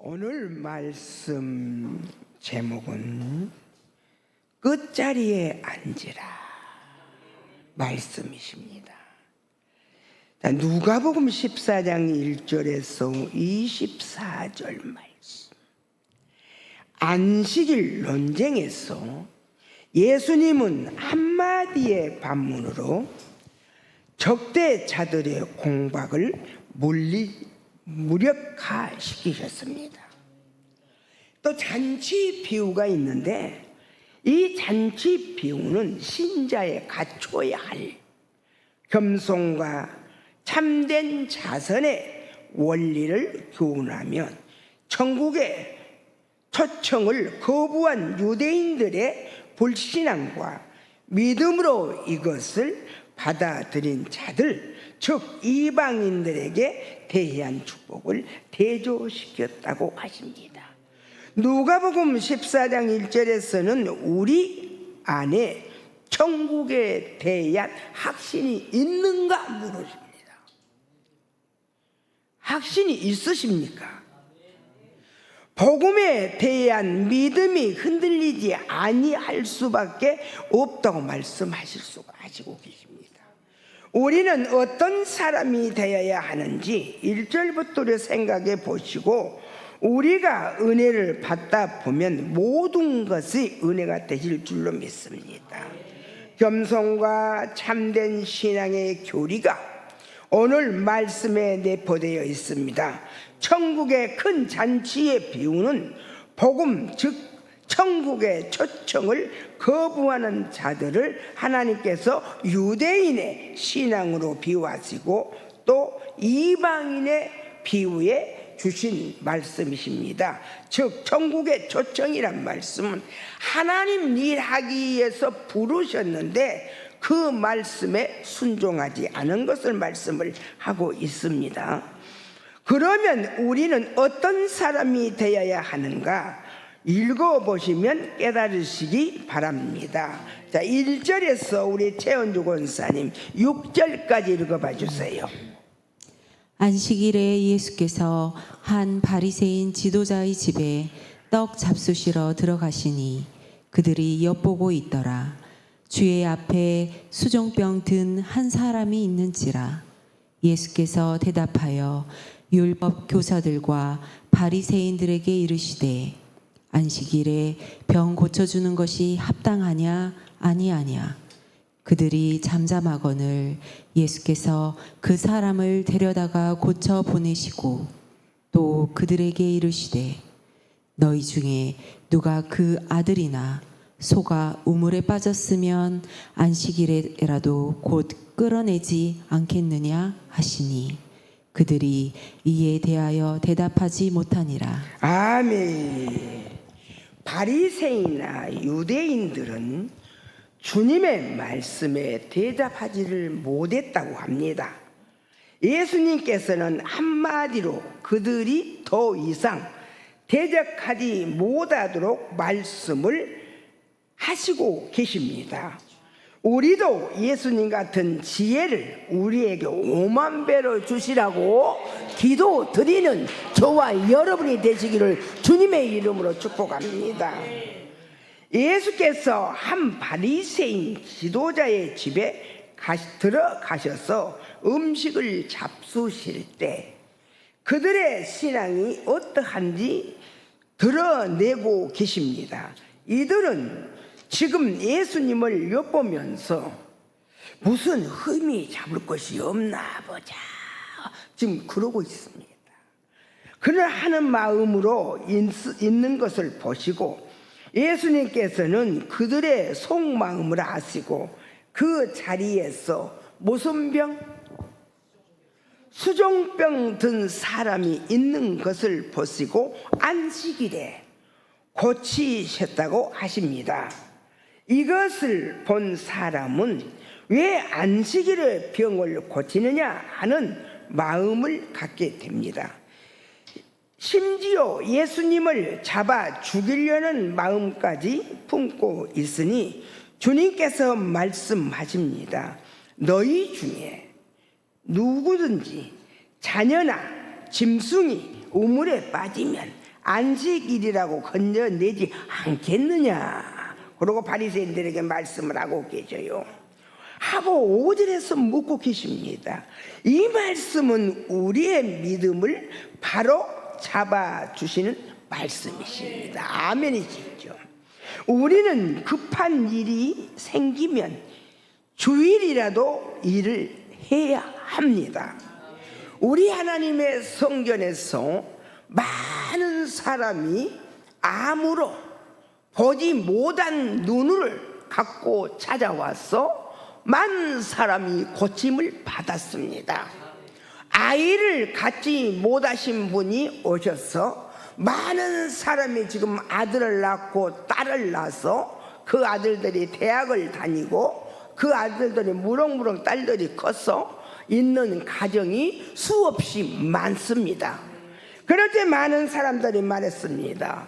오늘 말씀 제목은 끝자리에 앉으라 말씀이십니다. 누가복음 14장 1절에서 24절 말씀. 안식일 논쟁에서 예수님은 한마디의 반문으로 적대자들의 공박을 무력화시키셨습니다. 또 잔치 비유가 있는데 이 잔치 비유는 신자의 갖춰야 할 겸손과 참된 자선의 원리를 교훈하면 천국의 초청을 거부한 유대인들의 불신앙과 믿음으로 이것을 받아들인 자들, 즉 이방인들에게 대한 축복을 대조시켰다고 하십니다. 누가복음 14장 1절에서는 우리 안에 천국에 대한 확신이 있는가 물으십니다. 확신이 있으십니까? 복음에 대한 믿음이 흔들리지 아니할 수밖에 없다고 말씀하시고 계십니다. 우리는 어떤 사람이 되어야 하는지 1절부터를 생각해 보시고 우리가 은혜를 받다 보면 모든 것이 은혜가 되실 줄로 믿습니다. 겸손과 참된 신앙의 교리가 오늘 말씀에 내포되어 있습니다. 천국의 큰 잔치의 비유는 복음, 즉 천국의 초청을 거부하는 자들을 하나님께서 유대인의 신앙으로 비유하시고 또 이방인의 비유에 주신 말씀이십니다. 즉 천국의 초청이란 말씀은 하나님 일하기 위해서 부르셨는데 그 말씀에 순종하지 않은 것을 말씀을 하고 있습니다. 그러면 우리는 어떤 사람이 되어야 하는가? 읽어보시면 깨달으시기 바랍니다. 자, 1절에서 우리 최원주 권사님 6절까지 읽어봐 주세요. 안식일에 예수께서 한 바리새인 지도자의 집에 떡 잡수시러 들어가시니 그들이 엿보고 있더라. 주의 앞에 수종병 든 한 사람이 있는지라. 예수께서 대답하여 율법 교사들과 바리새인들에게 이르시되 안식일에 병 고쳐주는 것이 합당하냐 아니하냐. 그들이 잠잠하거늘 예수께서 그 사람을 데려다가 고쳐 보내시고 또 그들에게 이르시되 너희 중에 누가 그 아들이나 소가 우물에 빠졌으면 안식일에라도 곧 끌어내지 않겠느냐 하시니 그들이 이에 대하여 대답하지 못하니라. 아멘. 바리새인이나 유대인들은 주님의 말씀에 대답하지를 못했다고 합니다. 예수님께서는 한마디로 그들이 더 이상 대적하지 못하도록 말씀을 하시고 계십니다. 우리도 예수님 같은 지혜를 우리에게 5만 배로 주시라고 기도드리는 저와 여러분이 되시기를 주님의 이름으로 축복합니다. 예수께서 한 바리새인 지도자의 집에 들어가셔서 음식을 잡수실 때 그들의 신앙이 어떠한지 드러내고 계십니다. 이들은 지금 예수님을 엿보면서 무슨 흠이 잡을 것이 없나 보자 지금 그러고 있습니다. 그를 하는 마음으로 있는 것을 보시고 예수님께서는 그들의 속마음을 아시고 그 자리에서 무슨 병? 수종병 든 사람이 있는 것을 보시고 안식일에 고치셨다고 하십니다. 이것을 본 사람은 왜 안식일에 병을 고치느냐 하는 마음을 갖게 됩니다. 심지어 예수님을 잡아 죽이려는 마음까지 품고 있으니 주님께서 말씀하십니다. 너희 중에 누구든지 자녀나 짐승이 우물에 빠지면 안식일이라고 건져내지 않겠느냐. 그러고 바리새인들에게 말씀을 하고 계셔요. 하고 5절에서 묻고 계십니다. 이 말씀은 우리의 믿음을 바로 잡아주시는 말씀이십니다. 아멘이시죠. 우리는 급한 일이 생기면 주일이라도 일을 해야 합니다. 우리 하나님의 성전에서 많은 사람이 암으로 보지 못한 눈을 갖고 찾아와서 많은 사람이 고침을 받았습니다. 아이를 갖지 못하신 분이 오셔서 많은 사람이 지금 아들을 낳고 딸을 낳아서 그 아들들이 대학을 다니고 그 아들들이 무럭무럭 딸들이 커서 있는 가정이 수없이 많습니다. 그럴 때 많은 사람들이 말했습니다.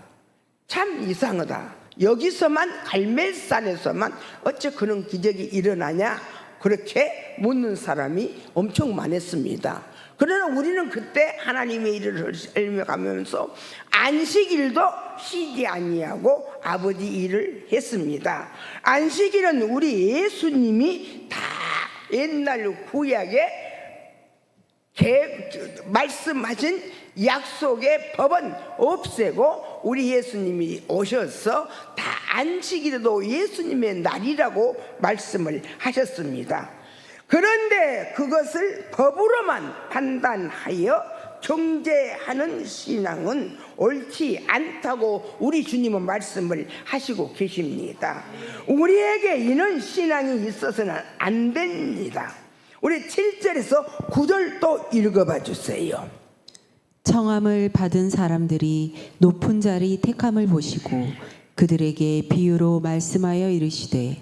참 이상하다. 여기서만 갈멜산에서만 어째 그런 기적이 일어나냐? 그렇게 묻는 사람이 엄청 많았습니다. 그러나 우리는 그때 하나님의 일을 설명하면서 안식일도 쉬지 아니하고 아버지 일을 했습니다. 안식일은 우리 예수님이 다 옛날 구약에 말씀하신 약속의 법은 없애고 우리 예수님이 오셔서 다 안식일도 예수님의 날이라고 말씀을 하셨습니다. 그런데 그것을 법으로만 판단하여 정죄하는 신앙은 옳지 않다고 우리 주님은 말씀을 하시고 계십니다. 우리에게 이런 신앙이 있어서는 안 됩니다. 우리 7절에서 9절 또 읽어봐 주세요. 청함을 받은 사람들이 높은 자리 택함을 보시고 그들에게 비유로 말씀하여 이르시되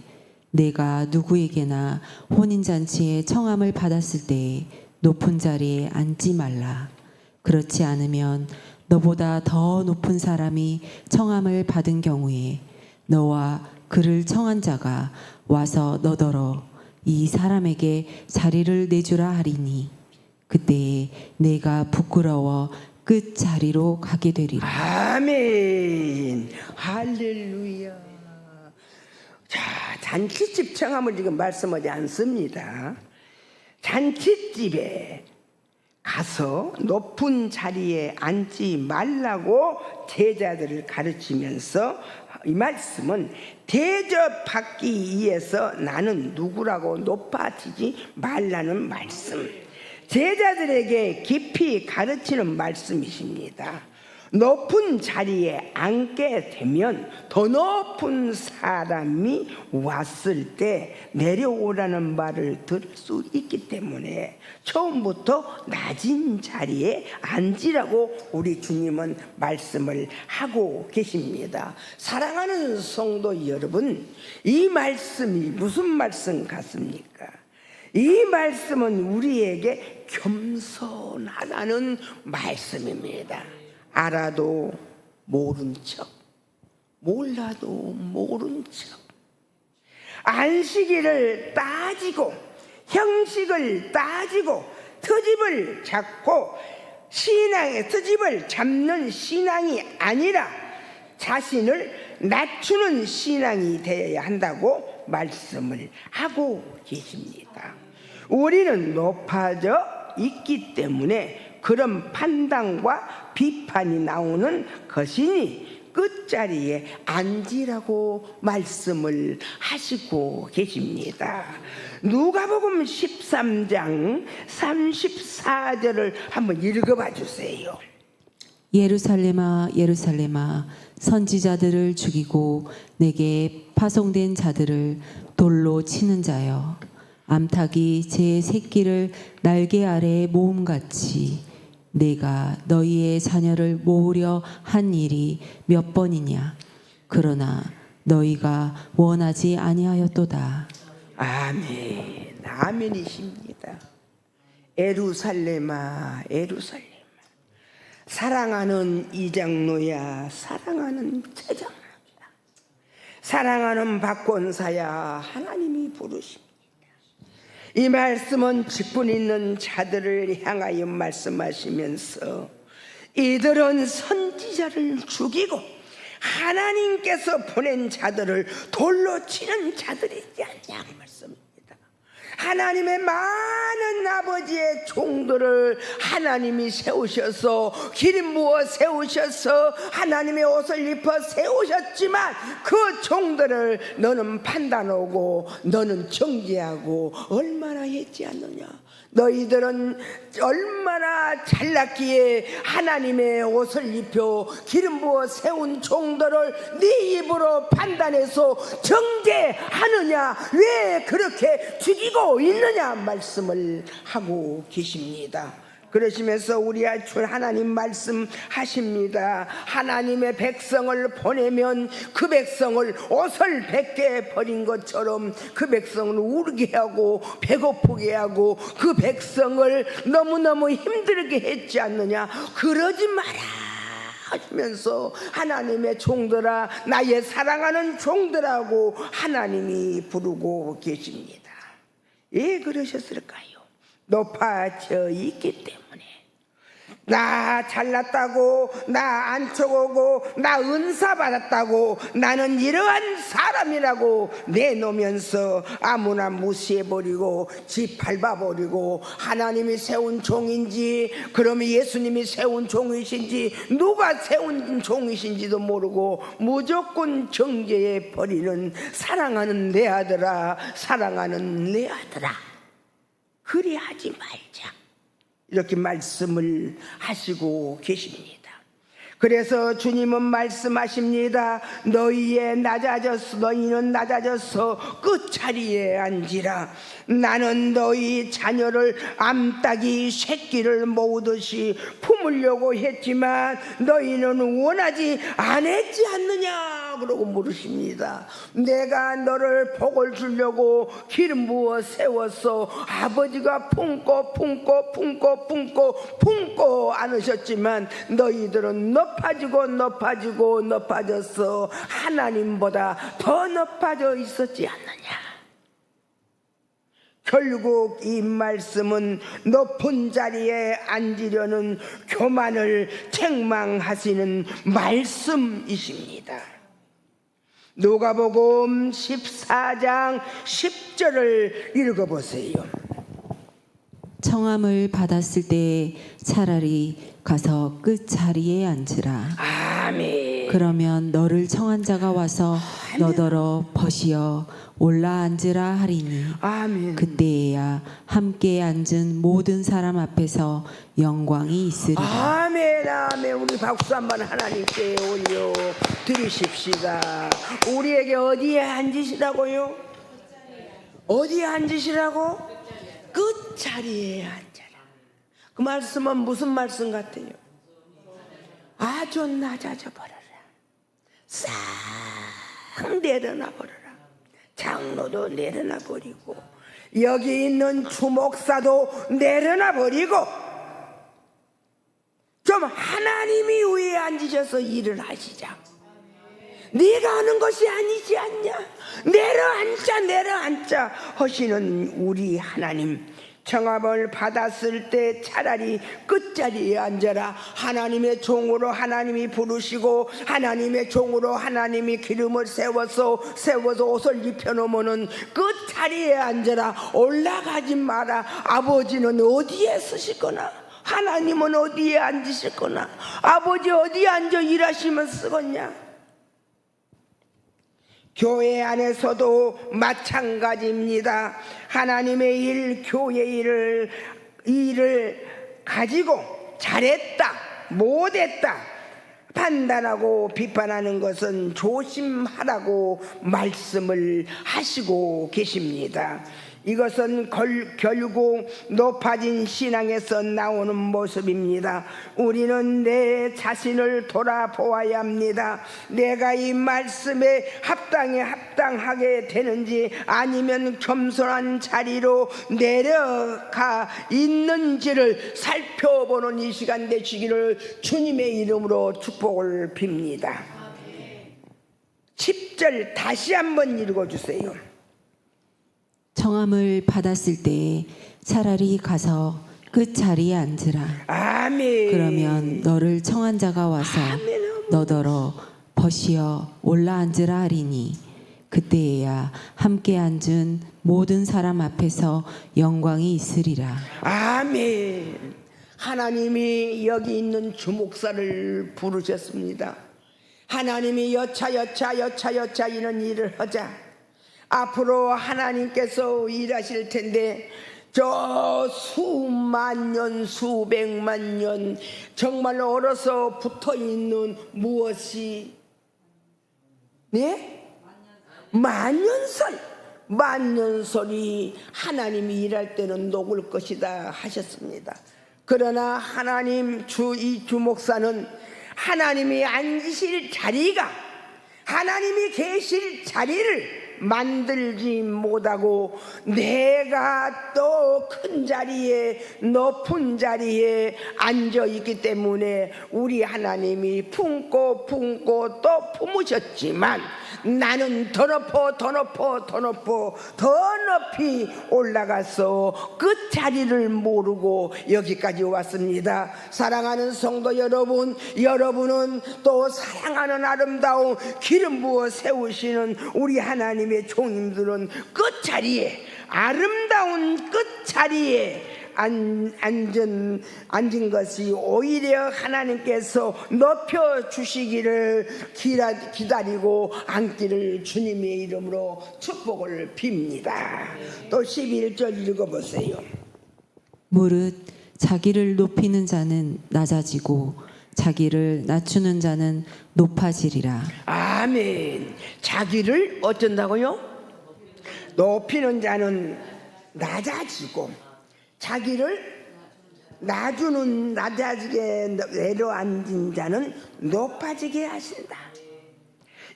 내가 누구에게나 혼인잔치에 청함을 받았을 때에 높은 자리에 앉지 말라. 그렇지 않으면 너보다 더 높은 사람이 청함을 받은 경우에 너와 그를 청한 자가 와서 너더러 이 사람에게 자리를 내주라 하리니 그때에 내가 부끄러워 끝 자리로 가게 되리라. 아멘. 할렐루야. 자, 잔치집 청함을 지금 말씀하지 않습니다. 잔치집에 가서 높은 자리에 앉지 말라고 제자들을 가르치면서 이 말씀은 대접받기 위해서 나는 누구라고 높아지지 말라는 말씀, 제자들에게 깊이 가르치는 말씀이십니다. 높은 자리에 앉게 되면 더 높은 사람이 왔을 때 내려오라는 말을 들을 수 있기 때문에 처음부터 낮은 자리에 앉으라고 우리 주님은 말씀을 하고 계십니다. 사랑하는 성도 여러분, 이 말씀이 무슨 말씀 같습니까? 이 말씀은 우리에게 겸손하라는 말씀입니다. 알아도 모른 척, 몰라도 모른 척, 안식일을 따지고 형식을 따지고 트집을 잡고 신앙의 트집을 잡는 신앙이 아니라 자신을 낮추는 신앙이 되어야 한다고 말씀을 하고 계십니다. 우리는 높아져 있기 때문에 그런 판단과 비판이 나오는 것이니 끝자리에 앉으라고 말씀을 하시고 계십니다. 누가복음 13장 34절을 한번 읽어봐 주세요. 예루살렘아 예루살렘아 선지자들을 죽이고 내게 파송된 자들을 돌로 치는 자여 암탉이 제 새끼를 날개 아래 모음같이 내가 너희의 자녀를 모으려 한 일이 몇 번이냐 그러나 너희가 원하지 아니하였도다. 아멘. 아멘이십니다. 예루살렘아 예루살렘아 사랑하는 이장로야 사랑하는 최장로야 사랑하는 박권사야 하나님이 부르십니다. 이 말씀은 직분 있는 자들을 향하여 말씀하시면서 이들은 선지자를 죽이고 하나님께서 보낸 자들을 돌로 치는 자들이지 않냐 그 말씀입니다. 하나님의 많은 아버지의 종들을 하나님이 세우셔서 기름 부어 세우셔서 하나님의 옷을 입어 세우셨지만 그 종들을 너는 판단하고 너는 정죄하고 얼마나 했지 않느냐. 너희들은 얼마나 잘났기에 하나님의 옷을 입혀 기름 부어 세운 종들을 네 입으로 판단해서 정죄하느냐, 왜 그렇게 죽이고 있느냐 말씀을 하고 계십니다. 그러시면서 우리 주 하나님 말씀하십니다. 하나님의 백성을 보내면 그 백성을 옷을 벗게 버린 것처럼 그 백성을 울게 하고 배고프게 하고 그 백성을 너무너무 힘들게 했지 않느냐. 그러지 마라 하시면서 하나님의 종들아, 나의 사랑하는 종들하고 하나님이 부르고 계십니다. 왜 그러셨을까요? 높아져 있기 때문에. 나 잘났다고, 나 안쳐오고, 나 은사 받았다고, 나는 이러한 사람이라고 내놓으면서 아무나 무시해버리고 집 밟아버리고 하나님이 세운 종인지, 그러면 예수님이 세운 종이신지, 누가 세운 종이신지도 모르고 무조건 정죄해버리는 사랑하는 내 아들아, 사랑하는 내 아들아, 그리 하지 말자, 이렇게 말씀을 하시고 계십니다. 그래서 주님은 말씀하십니다. 너희는 낮아져서 끝자리에 앉으라. 나는 너희 자녀를 암탉이 새끼를 모으듯이 품으려고 했지만 너희는 원하지 않았지 않느냐 그러고 물으십니다. 내가 너를 복을 주려고 기름 부어 세워서 아버지가 품고 않으셨지만 너희들은 높아져서 하나님보다 더 높아져 있었지 않느냐. 결국 이 말씀은 높은 자리에 앉으려는 교만을 책망하시는 말씀이십니다. 누가복음 14장 10절을 읽어보세요. 청함을 받았을 때 차라리 가서 끝자리에 앉으라. 아멘. 그러면 너를 청한 자가 와서 너더러 벗이어 올라 앉으라 하리니 아멘. 그때에야 함께 앉은 모든 사람 앞에서 영광이 있으리라. 아멘. 아멘. 우리 박수 한번 하나님께 올려 드리십시다. 우리에게 어디에 앉으시라고요? 어디에 앉으시라고? 끝자리에 앉아라. 그 말씀은 무슨 말씀 같아요? 아주 낮아져 버려라. 싹 내려놔 버려라. 장로도 내려놔 버리고 여기 있는 주목사도 내려놔 버리고 좀 하나님이 위에 앉으셔서 일을 하시자. 네가 하는 것이 아니지 않냐. 내려앉자 하시는 우리 하나님, 청함을 받았을 때 차라리 끝자리에 앉아라. 하나님의 종으로 하나님이 부르시고 하나님의 종으로 하나님이 기름을 세워서 옷을 입혀놓으면 끝자리에 앉아라. 올라가지 마라. 아버지는 어디에 쓰실 거나, 하나님은 어디에 앉으실 거나, 아버지 어디에 앉아 일하시면 쓰겠냐. 교회 안에서도 마찬가지입니다. 하나님의 일, 교회 일을 가지고 잘했다, 못했다 판단하고 비판하는 것은 조심하라고 말씀을 하시고 계십니다. 이것은 결국 높아진 신앙에서 나오는 모습입니다. 우리는 내 자신을 돌아보아야 합니다. 내가 이 말씀에 합당하게 되는지 아니면 겸손한 자리로 내려가 있는지를 살펴보는 이 시간 되시기를 주님의 이름으로 축복을 빕니다. 10절 다시 한번 읽어주세요. 청함을 받았을 때 차라리 가서 끝자리에 앉으라. 아멘. 그러면 너를 청한 자가 와서 너더러 벗이어 올라 앉으라 하리니 그때에야 함께 앉은 모든 사람 앞에서 영광이 있으리라. 아멘. 하나님이 여기 있는 주목사를 부르셨습니다. 하나님이 여차 이런 일을 하자. 앞으로 하나님께서 일하실 텐데 저 수만 년 수백만 년 정말 얼어서 붙어 있는 무엇이 네? 만년설이 하나님이 일할 때는 녹을 것이다 하셨습니다. 그러나 하나님 이 주목사는 하나님이 앉으실 자리가 하나님이 계실 자리를 만들지 못하고 내가 또 큰 자리에 높은 자리에 앉아 있기 때문에 우리 하나님이 품고 또 품으셨지만 나는 더 높이 올라가서 끝 자리를 모르고 여기까지 왔습니다. 사랑하는 성도 여러분, 여러분은 또 사랑하는 아름다운 기름 부어 세우시는 우리 하나님의 종님들은 끝 자리에 아름다운 끝 자리에 앉은 것이 오히려 하나님께서 높여 주시기를 기다리고 앉기를 주님의 이름으로 축복을 빕니다. 또 11절 읽어보세요. 무릇 자기를 높이는 자는 낮아지고 자기를 낮추는 자는 높아지리라. 아멘. 자기를 어쩐다고요? 높이는 자는 낮아지고 자기를 낮아지게 내려앉은 자는 높아지게 하신다.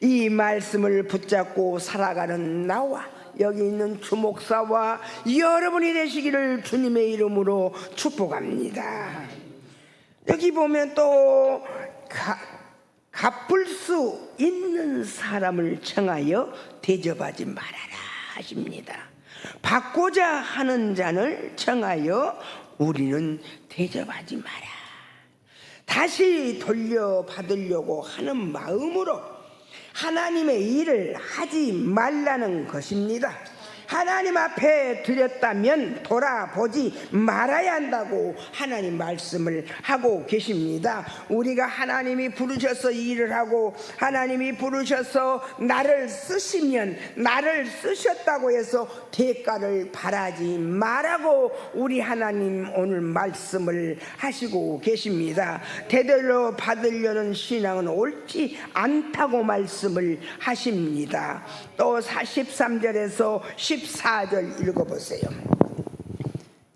이 말씀을 붙잡고 살아가는 나와 여기 있는 주목사와 여러분이 되시기를 주님의 이름으로 축복합니다. 여기 보면 또 갚을 수 있는 사람을 청하여 대접하지 말아라 하십니다. 받고자 하는 자를 청하여 우리는 대접하지 마라. 다시 돌려받으려고 하는 마음으로 하나님의 일을 하지 말라는 것입니다. 하나님 앞에 드렸다면 돌아보지 말아야 한다고 하나님 말씀을 하고 계십니다. 우리가 하나님이 부르셔서 일을 하고 하나님이 부르셔서 나를 쓰시면 나를 쓰셨다고 해서 대가를 바라지 말라고 우리 하나님 오늘 말씀을 하시고 계십니다. 대대로 받으려는 신앙은 옳지 않다고 말씀을 하십니다. 또 13절에서 14절 읽어보세요.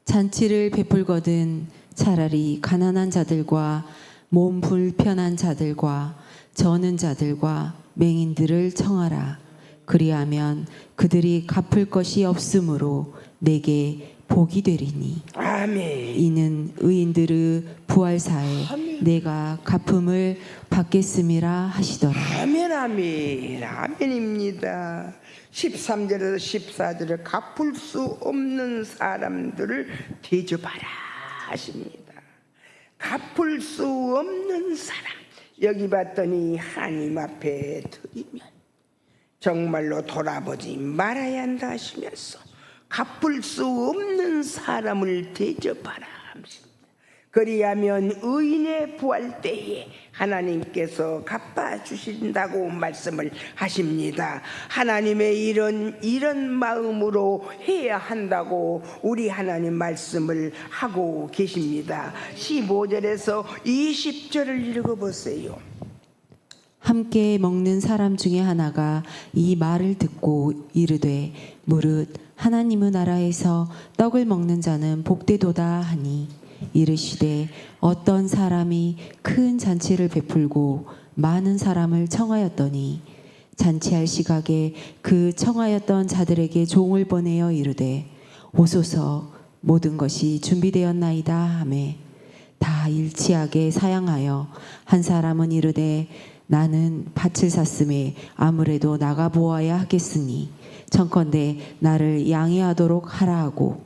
잔치를 베풀거든 차라리 가난한 자들과 몸 불편한 자들과 저는 자들과 맹인들을 청하라. 그리하면 그들이 갚을 것이 없으므로 내게 복이 되리니. 아멘. 이는 의인들의 부활사에 내가 갚음을 받겠음이라 하시더라. 아멘. 아멘입니다. 13절에서 14절에 갚을 수 없는 사람들을 대접하라 하십니다. 갚을 수 없는 사람, 여기 봤더니 하나님 앞에 드리면 정말로 돌아보지 말아야 한다 하시면서 갚을 수 없는 사람을 대접하라 하십니다. 그리하면 의인의 부활 때에 하나님께서 갚아주신다고 말씀을 하십니다. 하나님의 이런 마음으로 해야 한다고 우리 하나님 말씀을 하고 계십니다. 15절에서 20절을 읽어보세요. 함께 먹는 사람 중에 하나가 이 말을 듣고 이르되 무릇 하나님의 나라에서 떡을 먹는 자는 복되도다 하니 이르시되 어떤 사람이 큰 잔치를 베풀고 많은 사람을 청하였더니 잔치할 시각에 그 청하였던 자들에게 종을 보내어 이르되 오소서 모든 것이 준비되었나이다 하매 다 일치하게 사양하여 한 사람은 이르되 나는 밭을 샀음에 아무래도 나가 보아야 하겠으니 청컨대 나를 양해하도록 하라 하고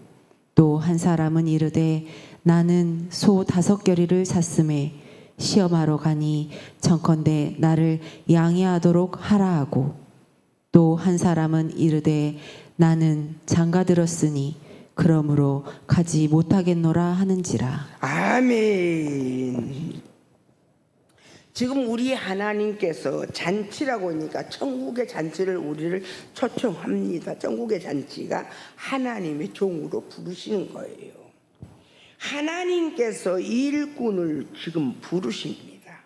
또 한 사람은 이르되 나는 소 5겨리를 샀음에 시험하러 가니 청컨대 나를 양해하도록 하라 하고 또 한 사람은 이르되 나는 장가들었으니 그러므로 가지 못하겠노라 하는지라. 아멘. 지금 우리 하나님께서 잔치라고 하니까 천국의 잔치를 우리를 초청합니다. 천국의 잔치가 하나님의 종으로 부르시는 거예요. 하나님께서 일꾼을 지금 부르십니다.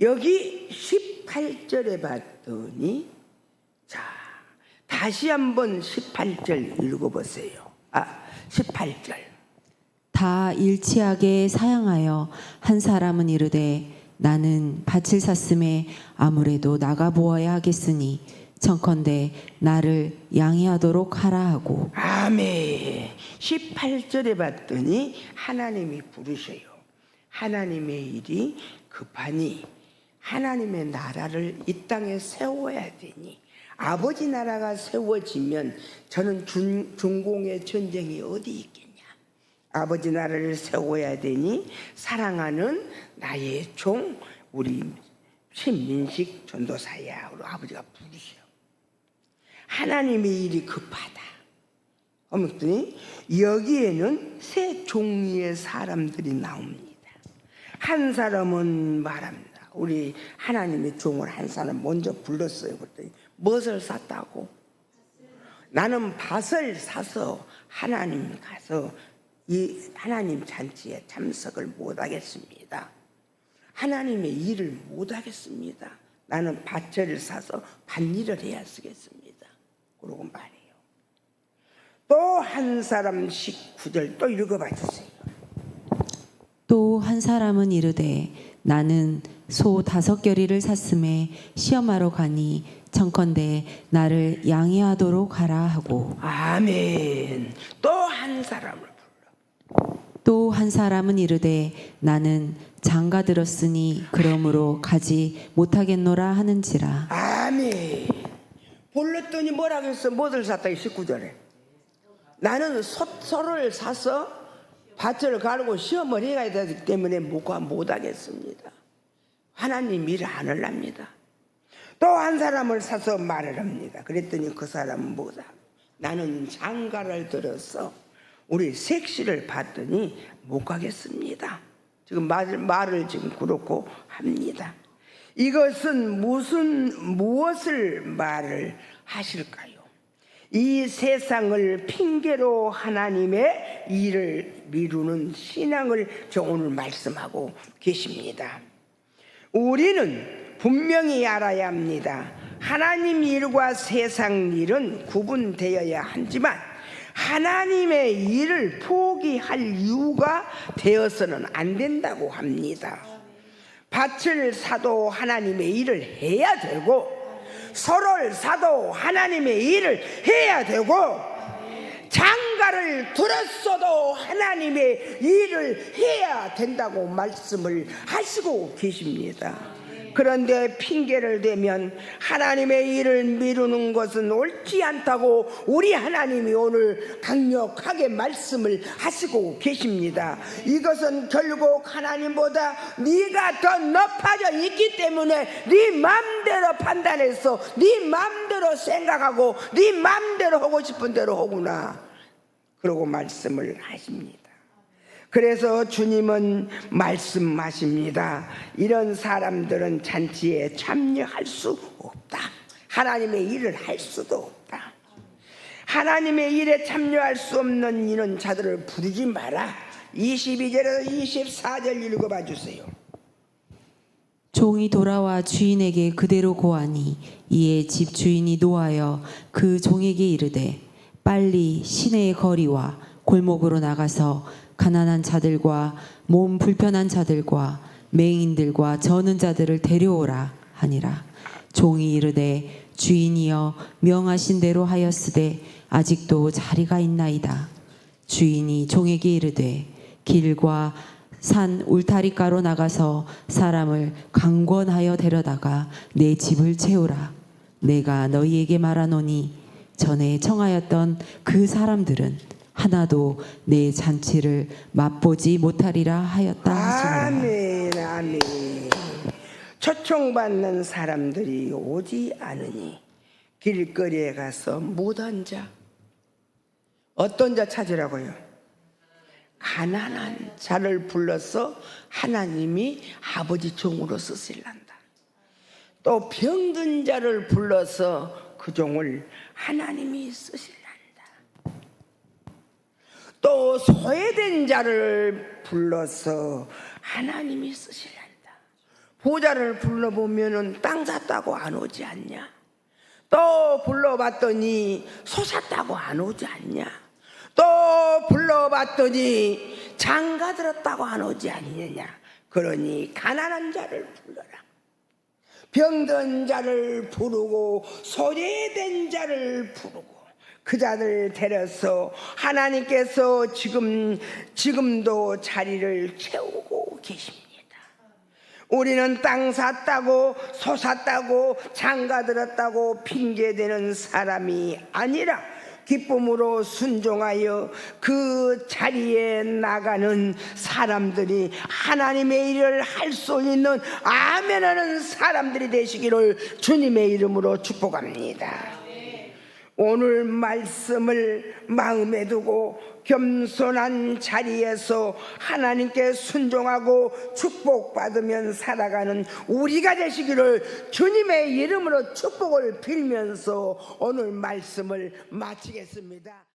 여기 18절에 봤더니, 자, 다시 한번 18절 읽어보세요. 18절. 다 일치하게 사양하여 한 사람은 이르되 나는 밭을 샀음에 아무래도 나가 보아야 하겠으니 청컨대 나를 양해하도록 하라 하고. 아멘. 18절에 봤더니 하나님이 부르셔요. 하나님의 일이 급하니 하나님의 나라를 이 땅에 세워야 되니 아버지 나라가 세워지면 저는 중공의 전쟁이 어디 있겠냐. 아버지 나라를 세워야 되니 사랑하는 나의 종 우리 신민식 전도사야. 우리 아버지가 부르셔. 하나님의 일이 급하다. 어머니 여기에는 세 종류의 사람들이 나옵니다. 한 사람은 말합니다. 우리 하나님의 종을 한 사람 먼저 불렀어요. 그랬더니 무엇을 샀다고? 나는 밭을 사서 하나님 가서 이 하나님 잔치에 참석을 못하겠습니다. 하나님의 일을 못하겠습니다. 나는 밭을 사서 밭일을 해야 쓰겠습니다. 그러고 말해요. 또 한 사람 19절 또 읽어봐 주세요. 또 한 사람은 이르되 나는 소 5겨리를 샀음에 시험하러 가니 청컨대 나를 양해하도록 하라 하고. 아멘. 또 한 사람을 불러. 또 한 사람은 이르되 나는 장가들었으니 그러므로 가지 못하겠노라 하는지라. 아멘. 불렀더니 뭐라고 했어? 무엇을 샀다? 19절에 나는 소를 사서 밭을 가르고 시험을 해야 되기 때문에 못하겠습니다. 하나님 일을 안 하랍니다. 또 한 사람을 사서 말을 합니다. 그랬더니 그 사람은 뭐다? 나는 장가를 들어서 우리 색시를 봤더니 못 가겠습니다. 지금 말을 지금 그렇고 합니다. 이것은 무엇을 말을 하실까요? 이 세상을 핑계로 하나님의 일을 미루는 신앙을 저 오늘 말씀하고 계십니다. 우리는 분명히 알아야 합니다. 하나님 일과 세상 일은 구분되어야 하지만 하나님의 일을 포기할 이유가 되어서는 안 된다고 합니다. 밭을 사도 하나님의 일을 해야 되고 소를 사도 하나님의 일을 해야 되고 장가를 들었어도 하나님의 일을 해야 된다고 말씀을 하시고 계십니다. 그런데 핑계를 대면 하나님의 일을 미루는 것은 옳지 않다고 우리 하나님이 오늘 강력하게 말씀을 하시고 계십니다. 이것은 결국 하나님보다 네가 더 높아져 있기 때문에 네 마음대로 판단해서 네 마음대로 생각하고 네 마음대로 하고 싶은 대로 하구나 그러고 말씀을 하십니다. 그래서 주님은 말씀하십니다. 이런 사람들은 잔치에 참여할 수 없다. 하나님의 일을 할 수도 없다. 하나님의 일에 참여할 수 없는 이런 자들을 부르지 마라. 22절에서 24절 읽어봐 주세요. 종이 돌아와 주인에게 그대로 고하니 이에 집 주인이 노하여 그 종에게 이르되 빨리 시내의 거리와 골목으로 나가서 가난한 자들과 몸 불편한 자들과 맹인들과 저는 자들을 데려오라 하니라. 종이 이르되 주인이여 명하신 대로 하였으되 아직도 자리가 있나이다. 주인이 종에게 이르되 길과 산 울타리가로 나가서 사람을 강권하여 데려다가 내 집을 채우라. 내가 너희에게 말하노니 전에 청하였던 그 사람들은 하나도 내 잔치를 맛보지 못하리라 하였다 하시니라. 아멘 아멘. 초청받는 사람들이 오지 않으니 길거리에 가서 무던 자, 어떤 자 찾으라고요? 가난한 자를 불러서 하나님이 아버지 종으로 쓰실란다. 또 병든 자를 불러서 그 종을 하나님이 쓰실란다. 또 소외된 자를 불러서 하나님이 쓰실란다. 부자를 불러보면은 땅 샀다고 안 오지 않냐? 또 불러봤더니 소 샀다고 안 오지 않냐? 또 불러봤더니 장가 들었다고 안 오지 않느냐? 그러니 가난한 자를 불러라. 병든 자를 부르고 소외된 자를 부르고 그 자들 데려서 하나님께서 지금도 자리를 채우고 계십니다. 우리는 땅 샀다고 소 샀다고 장가 들었다고 핑계대는 사람이 아니라 기쁨으로 순종하여 그 자리에 나가는 사람들이 하나님의 일을 할 수 있는 아멘하는 사람들이 되시기를 주님의 이름으로 축복합니다. 오늘 말씀을 마음에 두고 겸손한 자리에서 하나님께 순종하고 축복받으면 살아가는 우리가 되시기를 주님의 이름으로 축복을 빌면서 오늘 말씀을 마치겠습니다.